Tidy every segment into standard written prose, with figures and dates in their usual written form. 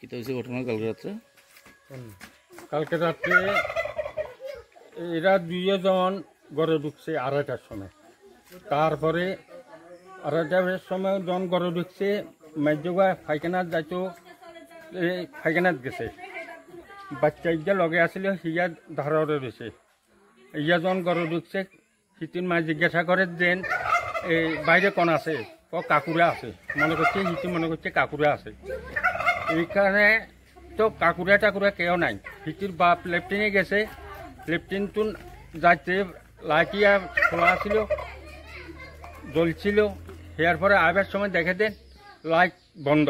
কি তো হয়েছে ঘটনা কালকে রাত্রে? কালকে রাত্রে এরা দুইজন ঘরে ঢুকছে 2:30টার সময়। তারপরে 2:30টার সময় যখন ঘরে ঢুকছে মেজবা ফাইখানাত যাইতো, ফাইখানাত গেছে। বাচ্চা ইয়া লগে আসলে হিয়া ধারে রয়েছে। ইয়া যখন ঘরে ঢুকছে হিতির মা জিজ্ঞাসা করে যে এই বাইরে কোন আছে, কাকুরা আছে। মনে করছে হিতি মনে করছে কাকুরা আছে। এইখানে তো কাকুরা টাকুরা কেউ নাই। হিতির বাপ লেফটেনে গেছে, লেফটেন তো যাইতে লাইটিয়া খোলা ছিল, জ্বলছিল। হেয়ার পরে আবার সময় দেখে দেন লাইট বন্ধ।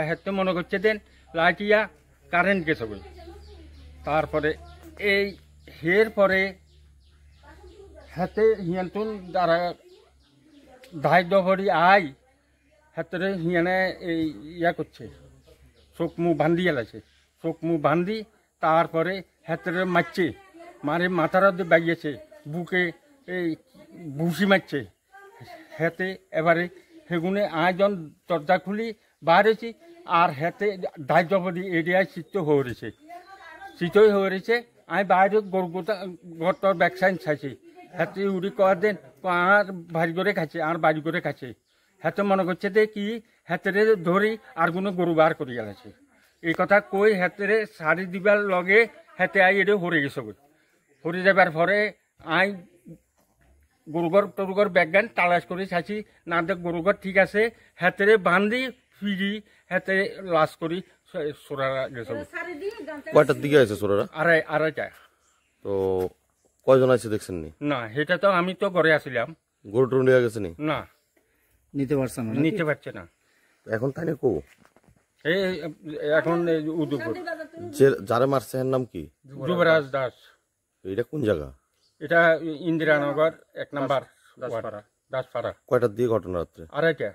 হেতে মনে করছে দেন লাইটিয়া কারেন্ট গেছে বলে। তারপরে এই হের পরে হাতে হিয়ানতুন দ্বারা ধার্য ভরি আই হাতে হিয়ানে এই ইয়া করছে, চোখ মুখ বান্ধি এলাছে। চোখ মুখ বান্ধি তারপরে হাতে মারছে, মারে মাথার দিয়ে বাইয়েছে, বুকে এই ভুসি মারছে হাতে। এবারে সেগুনে আয়োজন দরজা খুলি বাইরেছি, আর হাতে ধার্য ভরি এরিয়ায় চিত্ত হয়ে রয়েছে, চিতই হয়ে রয়েছে। আমি বাইরে গরুটার ব্যাক সাইড চাইছি। হাতে উড়ি কয়া দেন আর বাড়ি করে খাচ্ছে, আর বাড়ি করে খাচ্ছে। হাতে মনে করছে যে কি হাতে ধরি আর কোনো গরু বার করে গেছে। এই কথা কই হাতে শাড়ি দিবার লগে হাতে আই এটা হরে গেছে। হরে যাবার পরে আই গরুঘর টরুঘর ব্যাগান তালাশ করে চাইছি, না দেখ গরুঘর ঠিক আছে। হাতে বান্ধি ফিরি হাতে লাশ করি সোরা গেছে। কয়টার দিকে আছে চোরেরা? আড়াইটা। তো কয়জন আছে দেখছেন নি? না সেটা তো আমি তো ঘরে আসছিলাম। গরু টরু নিয়ে গেছে নি? না নিতে পারছে না? নিতে পারছে না। এখন তাই না কো এই এখন উদয়পুর। যে যারে মারছে এর নাম কি? যুবরাজ দাস। এটা কোন জায়গা? এটা ইন্দিরানগর 1 নম্বর দাসপাড়া। কয়টার দিকে ঘটনা রাত্রে? আড়াইটা।